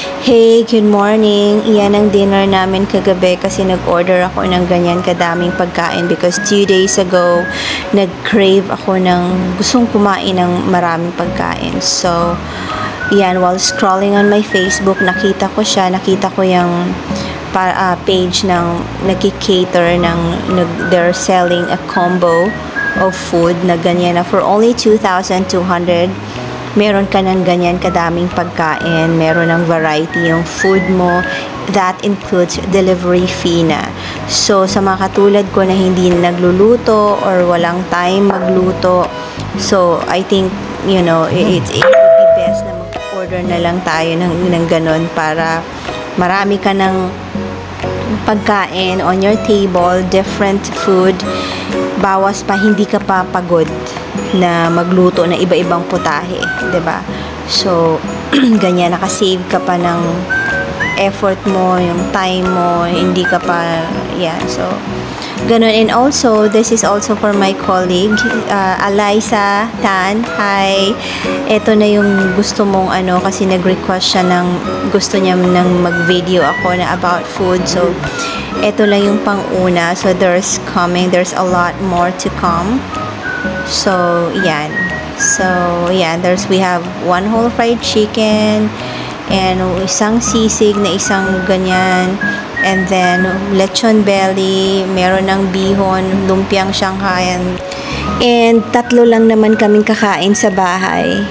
Hey, good morning. Iyan ang dinner namin kagabi kasi nag-order ako ng ganyan kadaming pagkain because 2 days ago, nag-crave ako ng gustong kumain ng maraming pagkain. So, iyan, while scrolling on my Facebook, nakita ko yung page ng nagki-cater they're selling a combo of food na ganyan na for only 2,200. Meron ka ng ganyan kadaming pagkain, meron ng variety yung food mo, that includes delivery fee na. So, sa mga katulad ko na hindi nagluluto or walang time magluto, so, I think, it would be best na mag-order na lang tayo ng ganun para marami ka ng pagkain on your table, different food, bawas pa hindi ka pa pagod na magluto na iba-ibang putahe, 'di ba? So, ganyan, nakasave ka pa ng effort mo, yung time mo, hindi ka pa, so, ganun. And also, this is also for my colleague, Eliza Tan. Hi! Ito na yung gusto mong kasi nag-request siya gusto niya nang mag-video ako na about food. So, ito lang yung pang-una. So, there's a lot more to come. So, yan. We have one whole fried chicken and isang sisig na isang ganyan. And then, lechon belly, meron ng bihon, lumpiang Shanghai. And 3 lang naman kaming kakain sa bahay.